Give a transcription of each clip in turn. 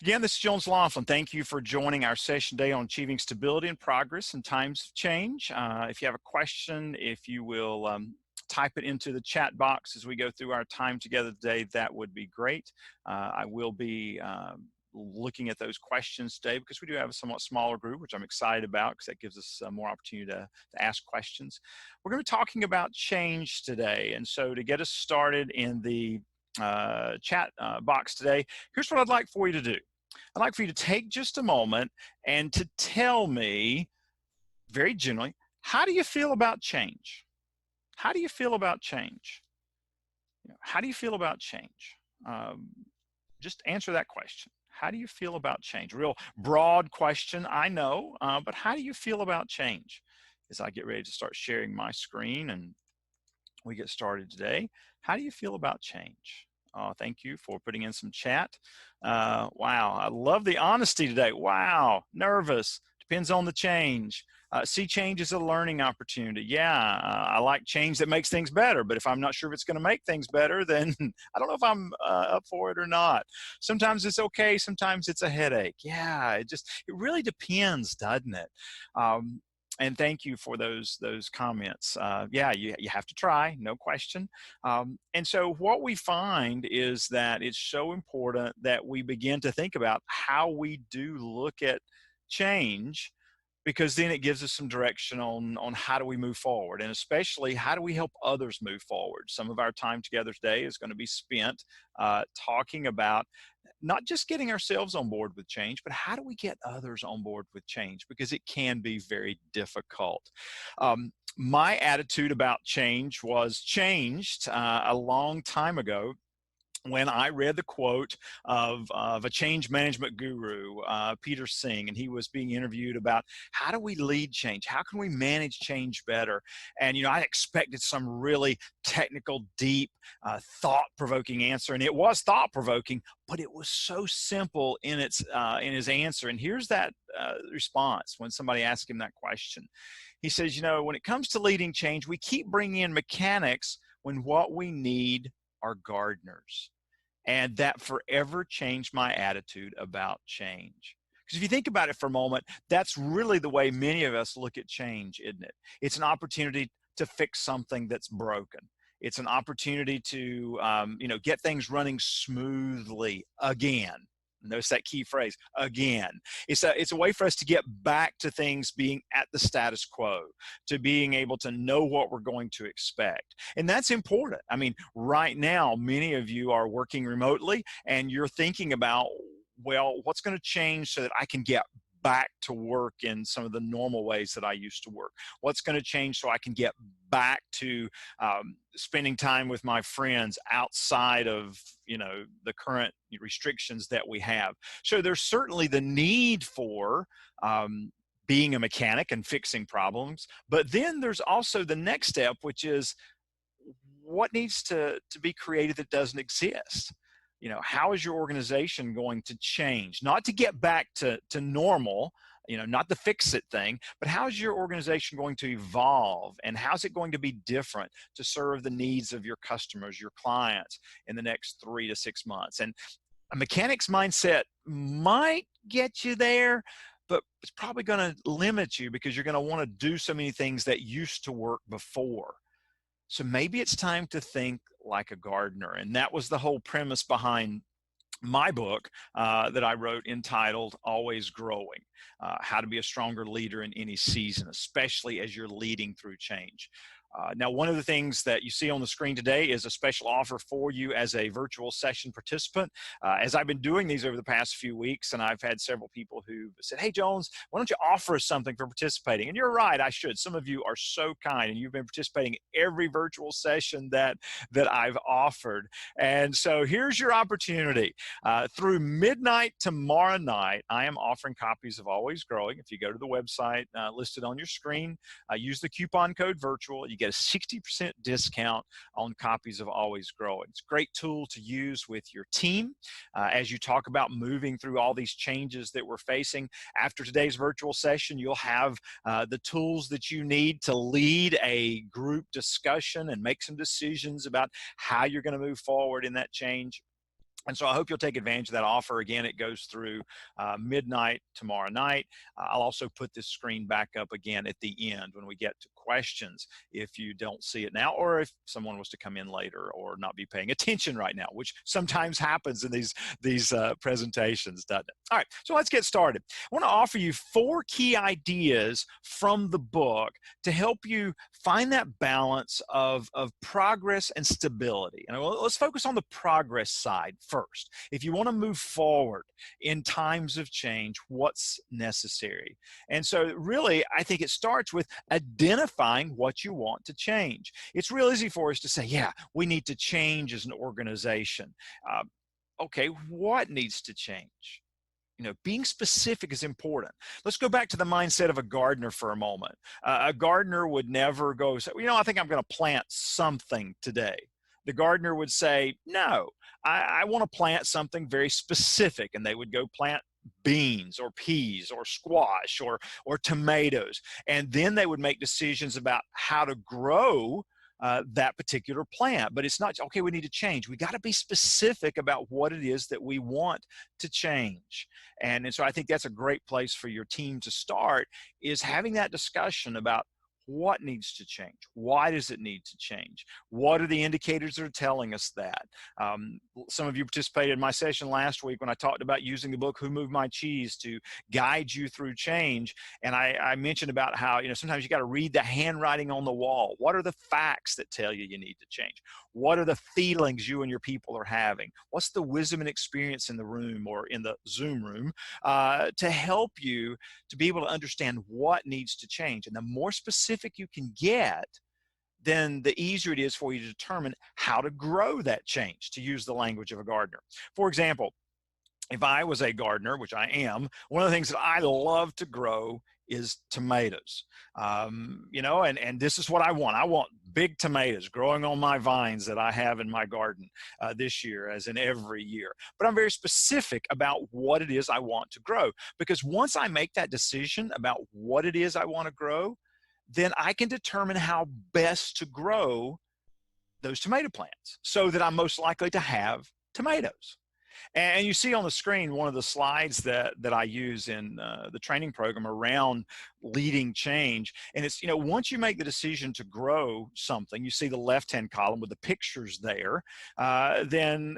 Again, this is Jones Loflin. Thank you for joining our session today on achieving stability and progress in times of change. If you have a question, if you will type it into the chat box as we go through our time together today, that would be great. I will be looking at those questions today because we do have a somewhat smaller group, which I'm excited about because that gives us more opportunity to ask questions. We're going to be talking about change today. And so to get us started in the chat box today, here's what I'd like for you to do. I'd like for you to take just a moment and to tell me very generally, how do you feel about change? How do you feel about change? How do you feel about change? Just answer that question. How do you feel about change? Real broad question, I know, but how do you feel about change? As I get ready to start sharing my screen and we get started today, how do you feel about change? Thank you for putting in some chat. Wow, I love the honesty today. Wow, nervous, depends on the change. See change as a learning opportunity. Yeah, I like change that makes things better, but if I'm not sure if it's going to make things better, then I don't know if I'm up for it or not. Sometimes it's okay, sometimes it's a headache. Yeah, it really depends, doesn't it? And thank you for those comments. Yeah, you have to try, no question. And so what we find is that it's so important that we begin to think about how we do look at change, because then it gives us some direction on how do we move forward, and especially how do we help others move forward. Some of our time together today is going to be spent talking about not just getting ourselves on board with change, but how do we get others on board with change, because it can be very difficult. My attitude about change was changed a long time ago when I read the quote of a change management guru, Peter Singh, and he was being interviewed about how do we lead change? How can we manage change better? And, I expected some really technical, deep, thought-provoking answer, and it was thought-provoking, but it was so simple in his answer. And here's that response when somebody asked him that question. He says, when it comes to leading change, we keep bringing in mechanics when what we need are gardeners. And that forever changed my attitude about change. Because if you think about it for a moment, that's really the way many of us look at change, isn't it? It's an opportunity to fix something that's broken. It's an opportunity to, get things running smoothly again. Notice that key phrase, again. It's a way for us to get back to things being at the status quo, to being able to know what we're going to expect. And that's important. I mean, right now, many of you are working remotely and you're thinking about, well, what's going to change so that I can get back to work in some of the normal ways that I used to work? What's going to change so I can get back to spending time with my friends outside of the current restrictions that we have? So there's certainly the need for being a mechanic and fixing problems, but then there's also the next step, which is what needs to be created that doesn't exist. How is your organization going to change? Not to get back to normal, not the fix it thing, but how is your organization going to evolve, and how's it going to be different to serve the needs of your customers, your clients in the next 3 to 6 months? And a mechanic's mindset might get you there, but it's probably going to limit you because you're going to want to do so many things that used to work before. So maybe it's time to think like a gardener. And that was the whole premise behind my book that I wrote entitled Always Growing, How to Be a Stronger Leader in Any Season, especially as you're leading through change. Now, one of the things that you see on the screen today is a special offer for you as a virtual session participant. As I've been doing these over the past few weeks, and I've had several people who said, hey, Jones, why don't you offer us something for participating? And you're right, I should. Some of you are so kind, and you've been participating in every virtual session that I've offered. And so here's your opportunity. Through midnight tomorrow night, I am offering copies of Always Growing. If you go to the website listed on your screen, use the coupon code VIRTUAL. You get a 60% discount on copies of Always Growing. It's a great tool to use with your team as you talk about moving through all these changes that we're facing. After today's virtual session, you'll have the tools that you need to lead a group discussion and make some decisions about how you're going to move forward in that change. And so I hope you'll take advantage of that offer. Again, it goes through midnight tomorrow night. I'll also put this screen back up again at the end when we get to questions if you don't see it now, or if someone was to come in later or not be paying attention right now, which sometimes happens in these presentations, doesn't it? All right, so let's get started. I want to offer you 4 key ideas from the book to help you find that balance of progress and stability. And let's focus on the progress side first. If you want to move forward in times of change, what's necessary? And so really, I think it starts with identifying what you want to change. It's real easy for us to say, yeah, we need to change as an organization. Okay, what needs to change? Being specific is important. Let's go back to the mindset of a gardener for a moment. A gardener would never go say, I think I'm going to plant something today. The gardener would say, no, I want to plant something very specific. And they would go plant beans or peas or squash or tomatoes. And then they would make decisions about how to grow that particular plant. But it's not, okay, we need to change. We got to be specific about what it is that we want to change. And so I think that's a great place for your team to start, is having that discussion about what needs to change. Why does it need to change? What are the indicators that are telling us that? Some of you participated in my session last week when I talked about using the book, Who Moved My Cheese, to guide you through change. And I mentioned about how, sometimes you got to read the handwriting on the wall. What are the facts that tell you need to change? What are the feelings you and your people are having? What's the wisdom and experience in the room or in the Zoom room to help you to be able to understand what needs to change? And the more specific you can get, then the easier it is for you to determine how to grow that change, to use the language of a gardener. For example, if I was a gardener, which I am, one of the things that I love to grow is tomatoes. And this is what I want. I want big tomatoes growing on my vines that I have in my garden this year, as in every year. But I'm very specific about what it is I want to grow, because once I make that decision about what it is I want to grow, then I can determine how best to grow those tomato plants so that I'm most likely to have tomatoes. And you see on the screen one of the slides that I use in the training program around leading change. And it's, once you make the decision to grow something, you see the left-hand column with the pictures there, then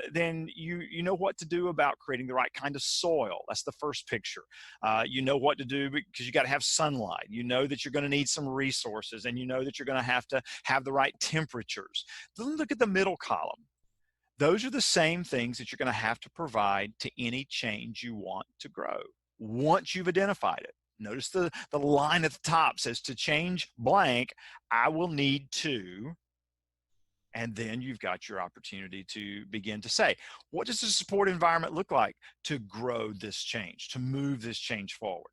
you know what to do about creating the right kind of soil. That's the first picture. You know what to do because you got to have sunlight. You know that you're going to need some resources, and you know that you're going to have the right temperatures. Then look at the middle column. Those are the same things that you're going to have to provide to any change you want to grow once you've identified it. Notice the line at the top says, to change blank, I will need to, and then you've got your opportunity to begin to say, what does the support environment look like to grow this change, to move this change forward?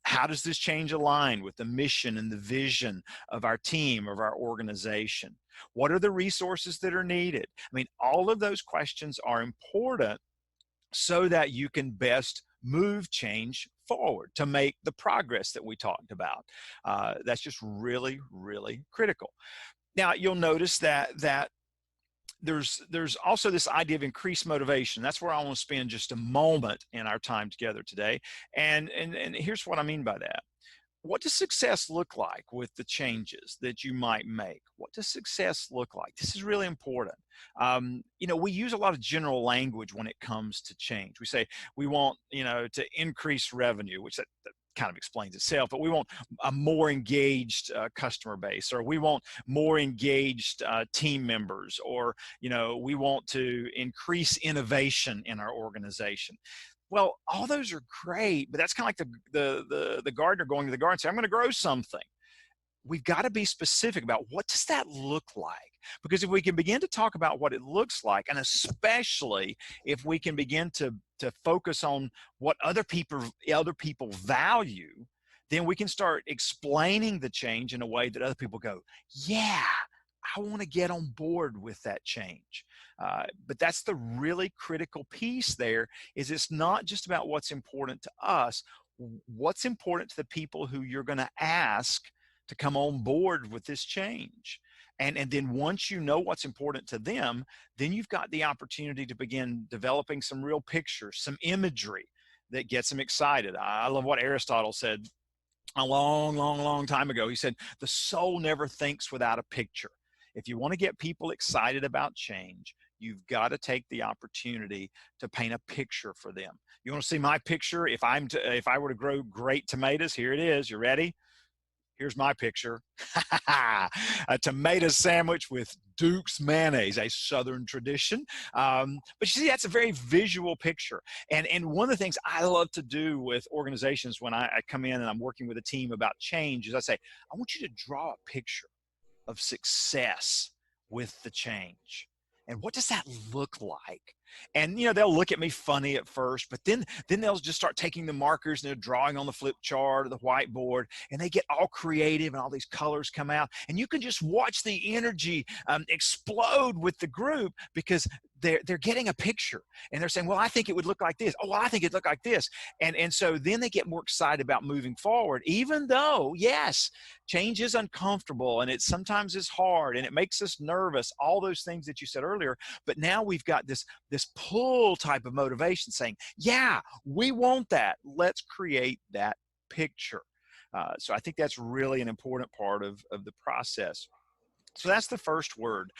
How does this change align with the mission and the vision of our team, of our organization? What are the resources that are needed? I mean, all of those questions are important so that you can best move change forward to make the progress that we talked about. That's just really, really critical. Now, you'll notice that there's also this idea of increased motivation. That's where I want to spend just a moment in our time together today. And here's what I mean by that. What does success look like with the changes that you might make? What does success look like? This is really important. We use a lot of general language when it comes to change. We say we want, to increase revenue, which that kind of explains itself, but we want a more engaged customer base, or we want more engaged team members, or, we want to increase innovation in our organization. Well, all those are great, but that's kind of like the gardener going to the garden and saying, I'm going to grow something. We've got to be specific about what does that look like? Because if we can begin to talk about what it looks like, and especially if we can begin to focus on what other people value, then we can start explaining the change in a way that other people go, yeah, I want to get on board with that change. But that's the really critical piece there, is it's not just about what's important to us, what's important to the people who you're going to ask to come on board with this change. And then once you know what's important to them, then you've got the opportunity to begin developing some real pictures, some imagery that gets them excited. I love what Aristotle said a long time ago. He said, the soul never thinks without a picture. If you want to get people excited about change, you've got to take the opportunity to paint a picture for them. You want to see my picture? If I were to grow great tomatoes, here it is. You ready? Here's my picture. A tomato sandwich with Duke's mayonnaise, a Southern tradition. But you see, that's a very visual picture. And one of the things I love to do with organizations when I come in and I'm working with a team about change is I say, I want you to draw a picture of success with the change. And what does that look like? And they'll look at me funny at first, but then they'll just start taking the markers and they're drawing on the flip chart or the whiteboard, and they get all creative and all these colors come out, and you can just watch the energy explode with the group because they're getting a picture and they're saying, well, I think it would look like this. Oh, well, I think it'd look like this. And so then they get more excited about moving forward, even though, yes, change is uncomfortable and it sometimes is hard and it makes us nervous, all those things that you said earlier. But now we've got this pull type of motivation saying, yeah, we want that. Let's create that picture. So I think that's really an important part of the process. So that's the first word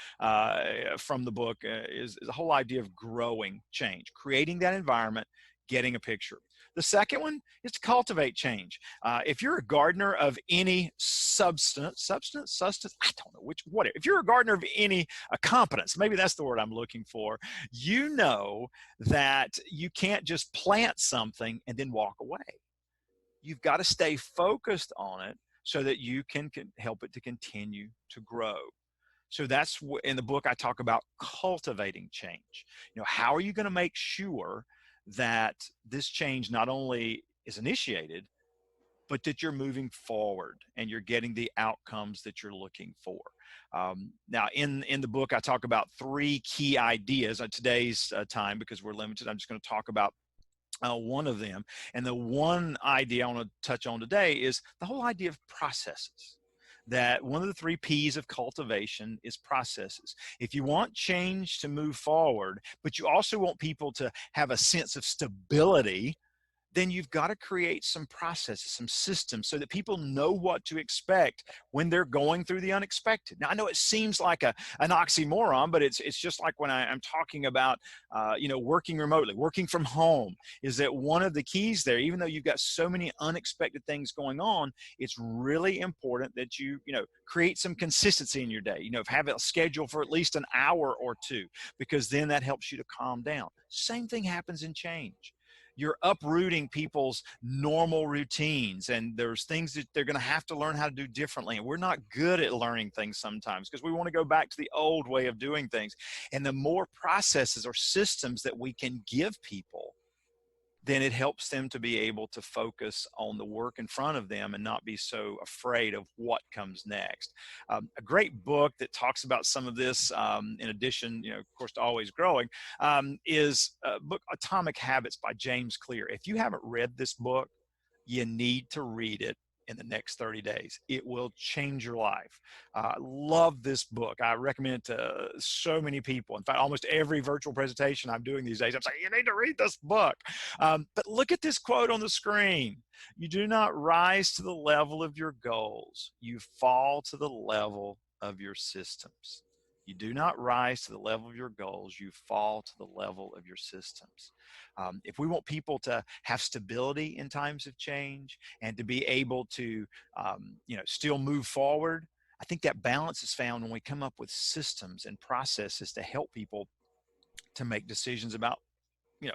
from the book is the whole idea of growing change, creating that environment, getting a picture. The second one is to cultivate change. If you're a gardener of any sustenance, I don't know whatever. If you're a gardener of any competence, maybe that's the word I'm looking for, you know that you can't just plant something and then walk away. You've got to stay focused on it so that you can help it to continue to grow. So that's in the book I talk about cultivating change. How are you going to make sure that this change not only is initiated, but that you're moving forward and you're getting the outcomes that you're looking for? Now, in the book, I talk about 3 key ideas. On today's time, because we're limited, I'm just going to talk about one of them. And the one idea I want to touch on today is the whole idea of processes. That one of the 3 P's of cultivation is processes. If you want change to move forward, but you also want people to have a sense of stability, then you've got to create some processes, some systems so that people know what to expect when they're going through the unexpected. Now, I know it seems like an oxymoron, but it's just like when I'm talking about, working remotely, working from home, is that one of the keys there, even though you've got so many unexpected things going on, it's really important that you create some consistency in your day, have a schedule for at least an hour or 2, because then that helps you to calm down. Same thing happens in change. You're uprooting people's normal routines, and there's things that they're going to have to learn how to do differently. And we're not good at learning things sometimes because we want to go back to the old way of doing things. And the more processes or systems that we can give people, then it helps them to be able to focus on the work in front of them and not be so afraid of what comes next. A great book that talks about some of this, in addition, of course, to Always Growing, is a book, Atomic Habits by James Clear. If you haven't read this book, you need to read it in the next 30 days. It will change your life. Love this book. I recommend it to so many people. In fact, almost every virtual presentation I'm doing these days, I'm saying, you need to read this book. But look at this quote on the screen. You do not rise to the level of your goals. You fall to the level of your systems. You do not rise to the level of your goals. You fall to the level of your systems. If we want people to have stability in times of change and to be able to, still move forward, I think that balance is found when we come up with systems and processes to help people to make decisions about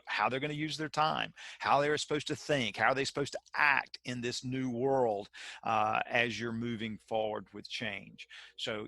how they're going to use their time, how they're supposed to think, how are they supposed to act in this new world as you're moving forward with change. So,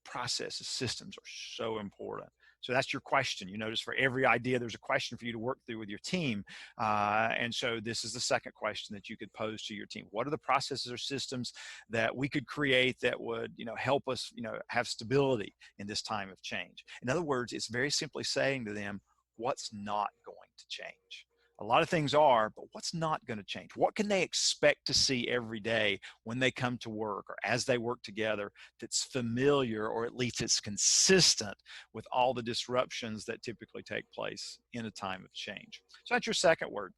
processes, systems are so important. So that's your question. You notice for every idea, there's a question for you to work through with your team. And so this is the second question that you could pose to your team. What are the processes or systems that we could create that would, help us, have stability in this time of change? In other words, it's very simply saying to them, what's not going to change? A lot of things are, but what's not going to change? What can they expect to see every day when they come to work or as they work together that's familiar, or at least it's consistent with all the disruptions that typically take place in a time of change? So that's your second word.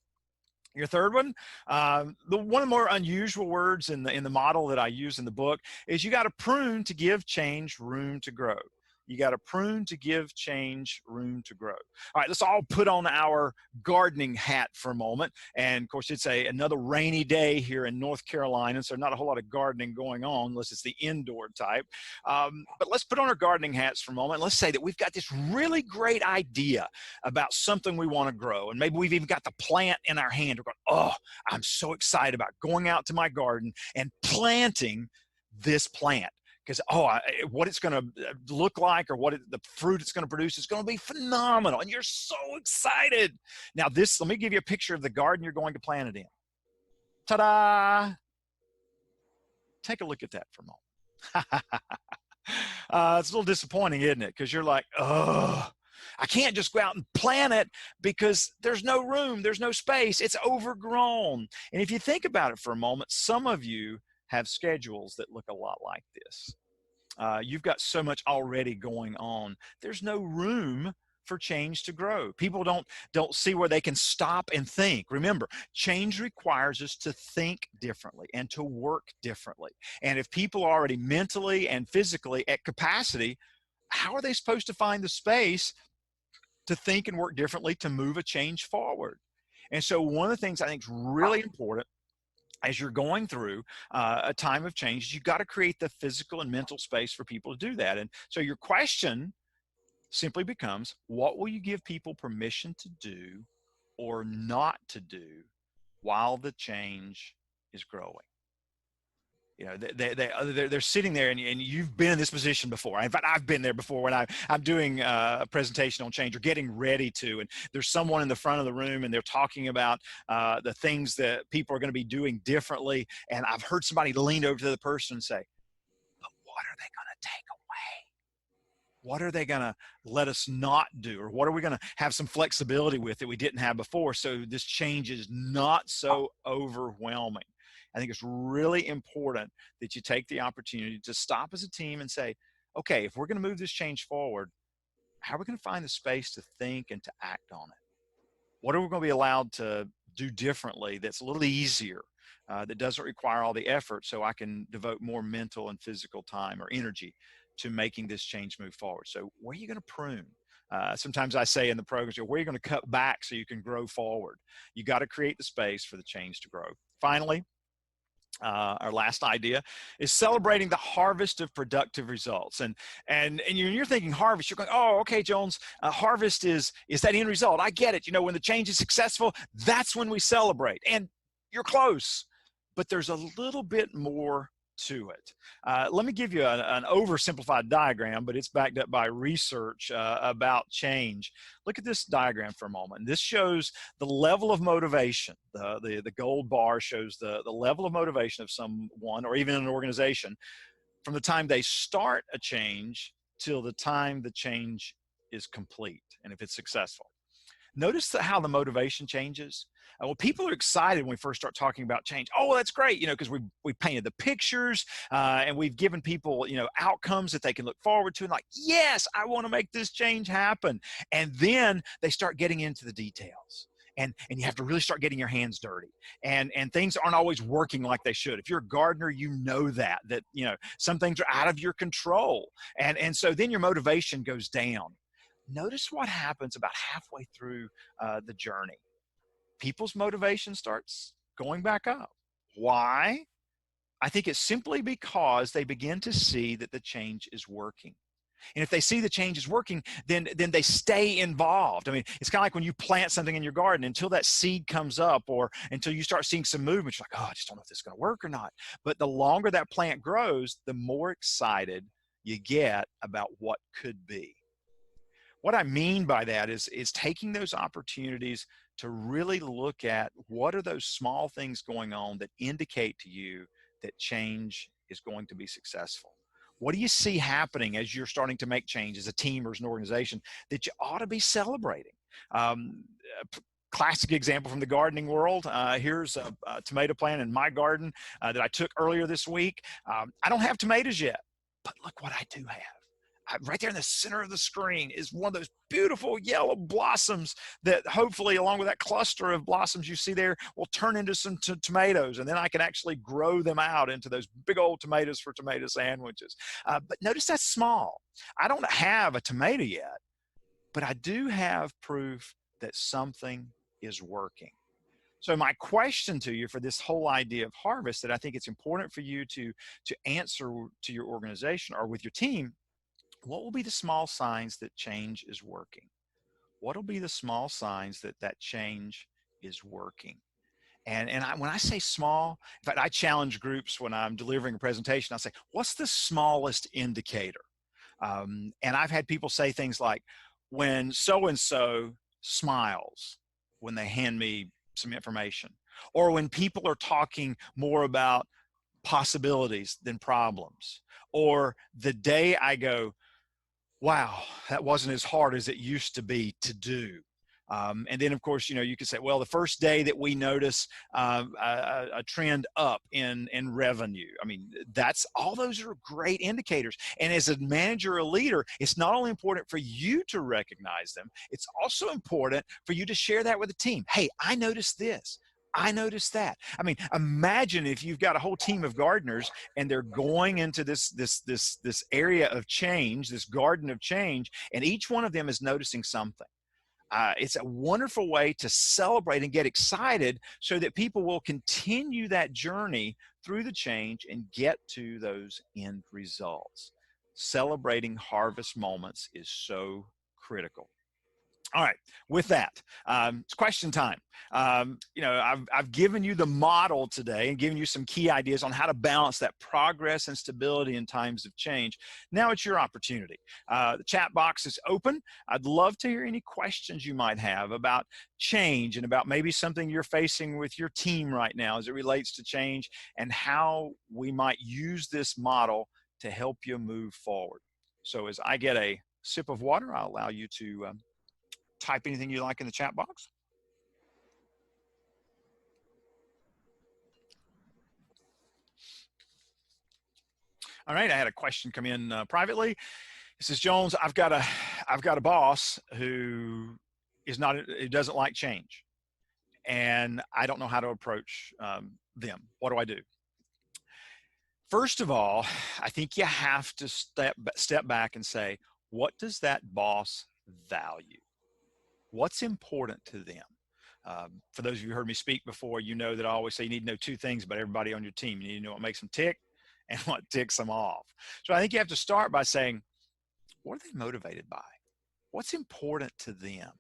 Your third one, one of the more unusual words in the model that I use in the book is you got to prune to give change room to grow. You got to prune to give change room to grow. All right, let's all put on our gardening hat for a moment. And of course, it's another rainy day here in North Carolina, so not a whole lot of gardening going on unless it's the indoor type. But let's put on our gardening hats for a moment. Let's say that we've got this really great idea about something we want to grow. And maybe we've even got the plant in our hand. We're going, oh, I'm so excited about going out to my garden and planting this plant. Because, what it's going to look like, or the fruit it's going to produce is going to be phenomenal. And you're so excited. Now let me give you a picture of the garden you're going to plant it in. Ta-da! Take a look at that for a moment. It's a little disappointing, isn't it? Because you're like, oh, I can't just go out and plant it because there's no room, there's no space, it's overgrown. And if you think about it for a moment, some of you have schedules that look a lot like this. You've got so much already going on. There's no room for change to grow. People don't see where they can stop and think. Remember, change requires us to think differently and to work differently. And if people are already mentally and physically at capacity, how are they supposed to find the space to think and work differently to move a change forward? And so one of the things I think is really important as you're going through a time of change, you've got to create the physical and mental space for people to do that. And so your question simply becomes, what will you give people permission to do or not to do while the change is growing? You know, they're sitting there, and you've been in this position before. In fact, I've been there before when I'm doing a presentation on change or getting ready to, and there's someone in the front of the room and they're talking about the things that people are going to be doing differently. And I've heard somebody lean over to the person and say, but what are they going to take away? What are they going to let us not do? Or what are we going to have some flexibility with that we didn't have before, so this change is not so overwhelming? I think it's really important that you take the opportunity to stop as a team and say, okay, if we're going to move this change forward, how are we going to find the space to think and to act on it? What are we going to be allowed to do differently that's a little easier, that doesn't require all the effort, so I can devote more mental and physical time or energy to making this change move forward? So where are you going to prune? Sometimes I say in the programs, where are you going to cut back so you can grow forward? You got to create the space for the change to grow. Finally, our last idea is celebrating the harvest of productive results. And you're thinking harvest, you're going, oh, okay, Jones, harvest is that end result. I get it. You know, when the change is successful, that's when we celebrate. And you're close, but there's a little bit more to it. Let me give you an oversimplified diagram, but it's backed up by research about change. Look at this diagram for a moment. This shows the level of motivation. The gold bar shows the level of motivation of someone or even an organization from the time they start a change till the time the change is complete and if it's successful. Notice how the motivation changes. Well, people are excited when we first start talking about change. Oh, that's great, you know, because we painted the pictures and we've given people, you know, outcomes that they can look forward to, and like, yes, I want to make this change happen. And then they start getting into the details. And you have to really start getting your hands dirty, and things aren't always working like they should. If you're a gardener, you know that you know some things are out of your control, and so then your motivation goes down. Notice what happens about halfway through the journey. People's motivation starts going back up. Why? I think it's simply because they begin to see that the change is working. And if they see the change is working, then they stay involved. I mean, it's kind of like when you plant something in your garden, until that seed comes up or until you start seeing some movement, you're like, oh, I just don't know if this is going to work or not. But the longer that plant grows, the more excited you get about what could be. What I mean by that is taking those opportunities to really look at what are those small things going on that indicate to you that change is going to be successful. What do you see happening as you're starting to make change as a team or as an organization that you ought to be celebrating? classic example from the gardening world. Here's a tomato plant in my garden that I took earlier this week. I don't have tomatoes yet, but look what I do have. Right there in the center of the screen is one of those beautiful yellow blossoms that hopefully, along with that cluster of blossoms you see there, will turn into some tomatoes. And then I can actually grow them out into those big old tomatoes for tomato sandwiches. But notice that's small. I don't have a tomato yet, but I do have proof that something is working. So my question to you for this whole idea of harvest that I think it's important for you to answer to your organization or with your team, what will be the small signs that change is working? What will be the small signs that that change is working? And when I say small, in fact, I challenge groups when I'm delivering a presentation. I say, what's the smallest indicator? And I've had people say things like, when so-and-so smiles when they hand me some information, or when people are talking more about possibilities than problems, or the day I go, wow, that wasn't as hard as it used to be to do. And then, of course, you could say, well, the first day that we notice a trend up in revenue. I mean, all those are great indicators. And as a manager or leader, it's not only important for you to recognize them, it's also important for you to share that with the team. Hey, I noticed this. I noticed that. I mean, imagine if you've got a whole team of gardeners and they're going into this area of change, this garden of change, and each one of them is noticing something. It's a wonderful way to celebrate and get excited so that people will continue that journey through the change and get to those end results. Celebrating harvest moments is so critical. All right, with that, it's question time. I've given you the model today and given you some key ideas on how to balance that progress and stability in times of change. Now it's your opportunity. The chat box is open. I'd love to hear any questions you might have about change and about maybe something you're facing with your team right now as it relates to change and how we might use this model to help you move forward. So as I get a sip of water, I'll allow you to type anything you like in the chat box. All right, I had a question come in privately. It says, Jones, I've got a boss who doesn't like change, and I don't know how to approach them. What do I do? First of all, I think you have to step back and say, what does that boss value? What's important to them? For those of you who heard me speak before, you know that I always say you need to know two things about everybody on your team. You need to know what makes them tick and what ticks them off. So I think you have to start by saying, what are they motivated by? What's important to them?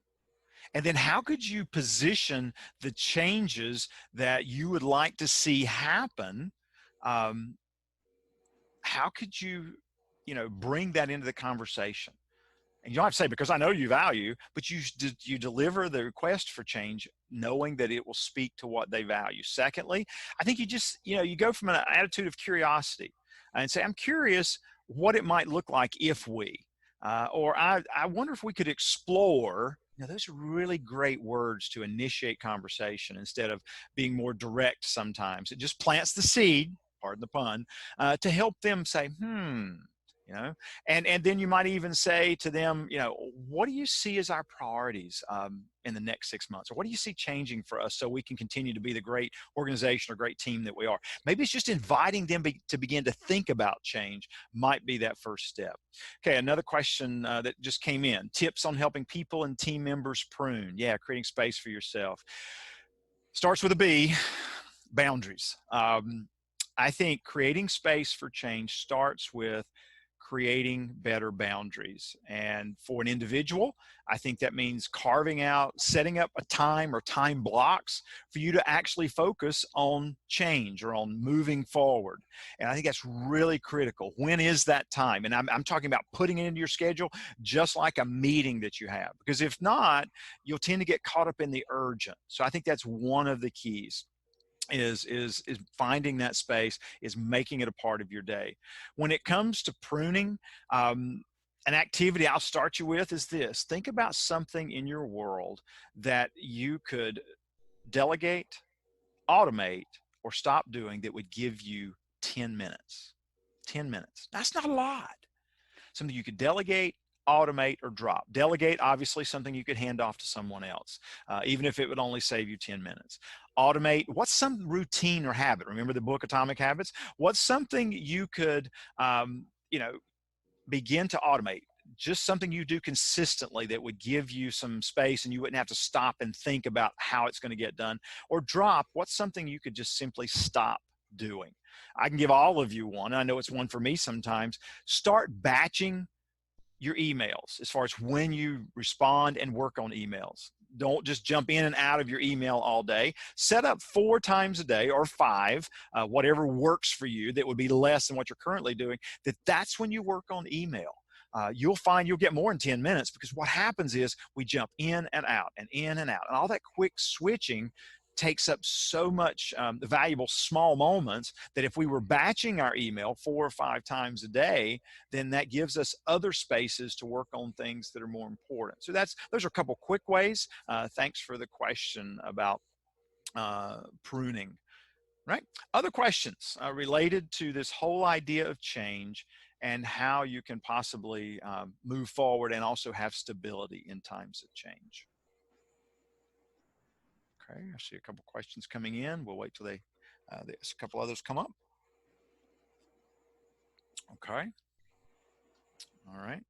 And then how could you position the changes that you would like to see happen? How could you, bring that into the conversation? And you don't have to say, because I know you value, but you deliver the request for change knowing that it will speak to what they value. Secondly, I think you just, you go from an attitude of curiosity and say, I'm curious what it might look like if we, or I wonder if we could explore. Those are really great words to initiate conversation instead of being more direct sometimes. It just plants the seed, pardon the pun, to help them say, and then you might even say to them, what do you see as our priorities in the next 6 months? Or what do you see changing for us so we can continue to be the great organization or great team that we are? Maybe it's just inviting them to begin to think about change might be that first step. Okay, another question that just came in. Tips on helping people and team members prune. Yeah, creating space for yourself. Starts with a B, boundaries. I think creating space for change starts with creating better boundaries. And for an individual, I think that means setting up a time or time blocks for you to actually focus on change or on moving forward. And I think that's really critical. When is that time? And I'm talking about putting it into your schedule, just like a meeting that you have, because if not, you'll tend to get caught up in the urgent. So I think that's one of the keys. Is finding that space, is making it a part of your day. When it comes to pruning, An activity I'll start you with is this. Think about something in your world that you could delegate, automate, or stop doing that would give you 10 minutes. 10 minutes. That's not a lot. Something you could delegate, automate, or drop. Delegate, obviously, something you could hand off to someone else, even if it would only save you 10 minutes. Automate, what's some routine or habit? Remember the book Atomic Habits? What's something you could, begin to automate? Just something you do consistently that would give you some space and you wouldn't have to stop and think about how it's going to get done. Or drop, what's something you could just simply stop doing? I can give all of you one. I know it's one for me sometimes. Start batching your emails as far as when you respond and work on emails. Don't just jump in and out of your email all day. Set up 4 times a day or 5, whatever works for you that would be less than what you're currently doing, that's when you work on email. You'll find you'll get more in 10 minutes because what happens is we jump in and out and in and out. And all that quick switching takes up so much valuable small moments that if we were batching our email 4 or 5 times a day, then that gives us other spaces to work on things that are more important. So those are a couple quick ways. Thanks for the question about pruning. Right? Other questions related to this whole idea of change and how you can possibly move forward and also have stability in times of change. Okay, I see a couple questions coming in. We'll wait till there's a couple others come up. Okay. All right.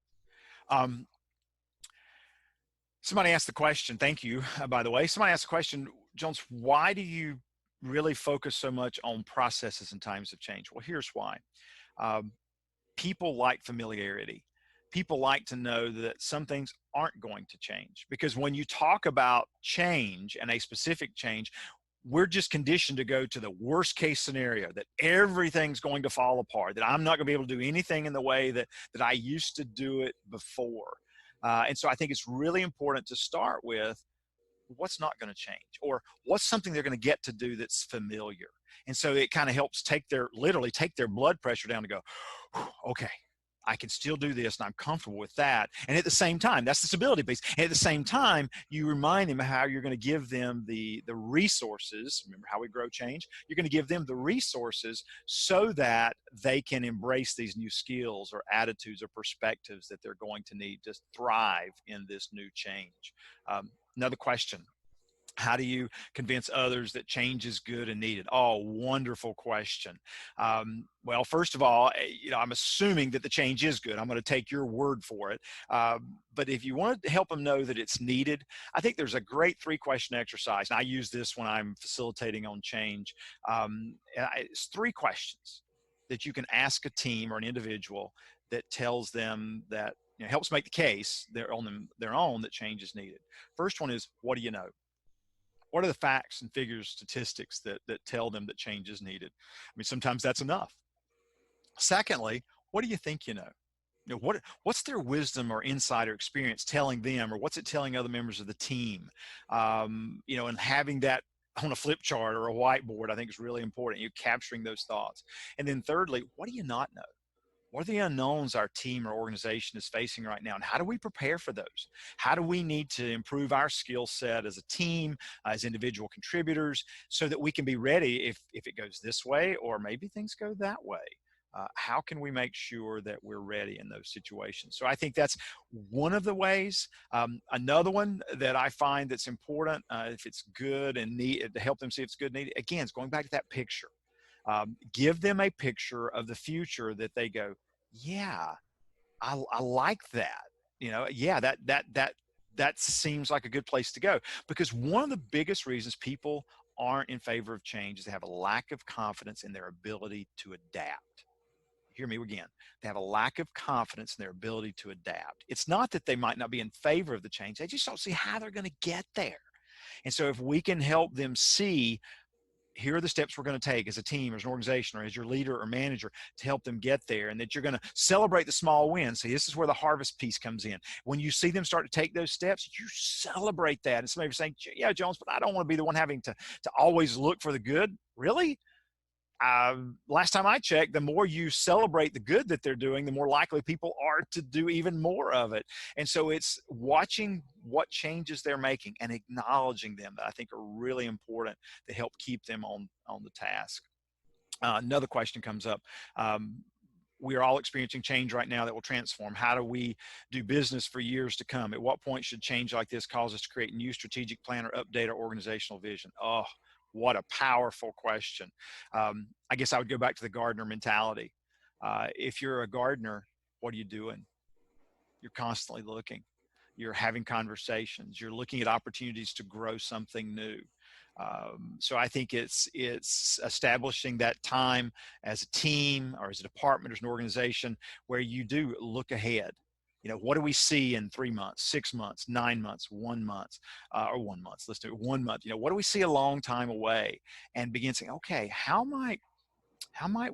Somebody asked the question, thank you, by the way. Somebody asked the question, Jones, why do you really focus so much on processes in times of change? Well, here's why. People like familiarity. People like to know that some things aren't going to change, because when you talk about change and a specific change, we're just conditioned to go to the worst case scenario, that everything's going to fall apart, that I'm not going to be able to do anything in the way that I used to do it before. And so I think it's really important to start with what's not going to change, or what's something they're going to get to do that's familiar. And so it kind of helps literally take their blood pressure down to go, okay, I can still do this and I'm comfortable with that. And at the same time, that's the stability piece. And at the same time, you remind them how you're going to give them the resources. Remember how we grow change? You're going to give them the resources so that they can embrace these new skills or attitudes or perspectives that they're going to need to thrive in this new change. Another question. How do you convince others that change is good and needed? Oh, wonderful question. Well, first of all, I'm assuming that the change is good. I'm going to take your word for it. But if you want to help them know that it's needed, I think there's a great 3-question exercise. And I use this when I'm facilitating on change. It's 3 questions that you can ask a team or an individual that tells them that, helps make the case they're on their own that change is needed. First one is, what do you know? What are the facts and figures, statistics that tell them that change is needed? I mean, sometimes that's enough. Secondly, what do you think you know? What's their wisdom or insight or experience telling them, or what's it telling other members of the team? And having that on a flip chart or a whiteboard, I think is really important. You're capturing those thoughts. And then thirdly, what do you not know? What are the unknowns our team or organization is facing right now? And how do we prepare for those? How do we need to improve our skill set as a team, as individual contributors, so that we can be ready if it goes this way, or maybe things go that way? How can we make sure that we're ready in those situations? So I think that's one of the ways. Another one that I find that's important, if it's good and need to help them see if it's good and needed, again, it's going back to that picture. Give them a picture of the future that they go, yeah, I like that. Yeah, that seems like a good place to go. Because one of the biggest reasons people aren't in favor of change is they have a lack of confidence in their ability to adapt. Hear me again. They have a lack of confidence in their ability to adapt. It's not that they might not be in favor of the change. They just don't see how they're going to get there. And so if we can help them see, here are the steps we're going to take as a team, as an organization, or as your leader or manager to help them get there, and that you're going to celebrate the small wins. See, this is where the harvest piece comes in. When you see them start to take those steps, you celebrate that. And somebody saying, yeah, Jones, but I don't want to be the one having to always look for the good. Really? last time I checked, the more you celebrate the good that they're doing, the more likely people are to do even more of it. And so it's watching what changes they're making and acknowledging them that I think are really important to help keep them on the task. Another question comes up. We are all experiencing change right now that will transform. How do we do business for years to come? At what point should change like this cause us to create a new strategic plan or update our organizational vision? Oh, what a powerful question. I guess I would go back to the gardener mentality. If you're a gardener, what are you doing? You're constantly looking. You're having conversations. You're looking at opportunities to grow something new. So I think it's establishing that time as a team or as a department, as an organization, where you do look ahead. What do we see in 3 months, 6 months, 9 months, 1 month, or 1 month? Let's do it 1 month. What do we see a long time away? And begin saying, okay, how might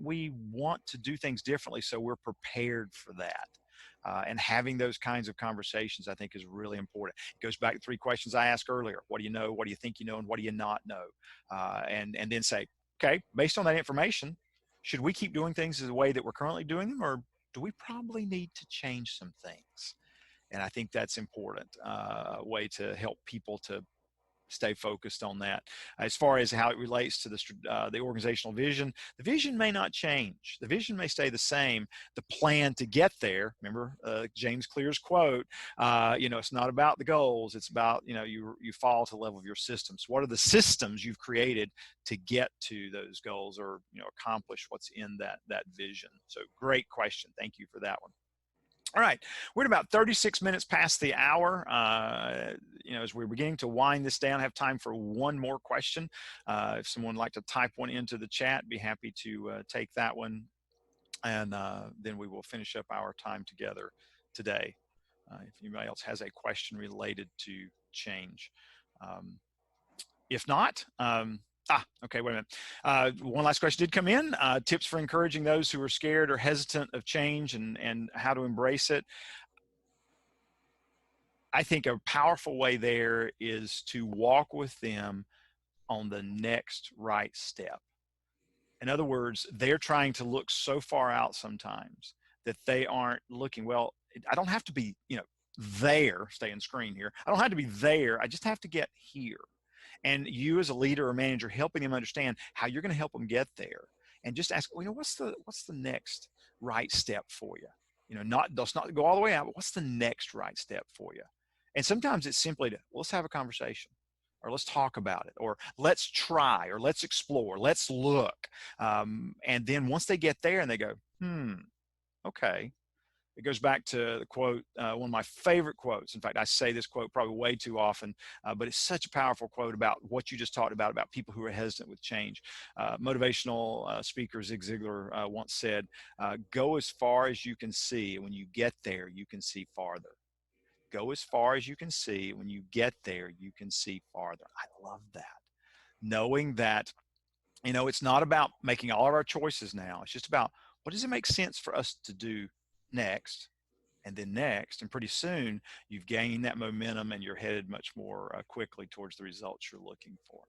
we want to do things differently so we're prepared for that? And having those kinds of conversations, I think, is really important. It goes back to 3 questions I asked earlier. What do you know? What do you think you know? And what do you not know? And then say, okay, based on that information, should we keep doing things the way that we're currently doing them, or do we probably need to change some things? And I think that's important, way to help people to stay focused on that. As far as how it relates to the organizational vision, the vision may not change. The vision may stay the same. The plan to get there, remember James Clear's quote, it's not about the goals. It's about, you fall to the level of your systems. What are the systems you've created to get to those goals, or, accomplish what's in that vision? So great question. Thank you for that one. All right, we're at about 36 minutes past the hour. As we're beginning to wind this down, I have time for one more question. If someone would like to type one into the chat, be happy to take that one. And then we will finish up our time together today. If anybody else has a question related to change. If not, okay, wait a minute. One last question did come in. Tips for encouraging those who are scared or hesitant of change, and how to embrace it. I think a powerful way there is to walk with them on the next right step. In other words, they're trying to look so far out sometimes that they aren't looking, well, I don't have to be, there, stay in screen here. I don't have to be there. I just have to get here. And you as a leader or manager, helping them understand how you're going to help them get there, and just ask, what's the next right step for you? Let's not go all the way out, but what's the next right step for you? And sometimes it's simply to, let's have a conversation, or let's talk about it, or let's try, or let's explore, let's look. And then once they get there and they go, okay. It goes back to the quote, one of my favorite quotes. In fact, I say this quote probably way too often, but it's such a powerful quote about what you just talked about people who are hesitant with change. Motivational speaker Zig Ziglar once said, go as far as you can see. When you get there, you can see farther. Go as far as you can see. When you get there, you can see farther. I love that. Knowing that, it's not about making all of our choices now. It's just about, what does it make sense for us to do next, and then next, and pretty soon you've gained that momentum and you're headed much more quickly towards the results you're looking for.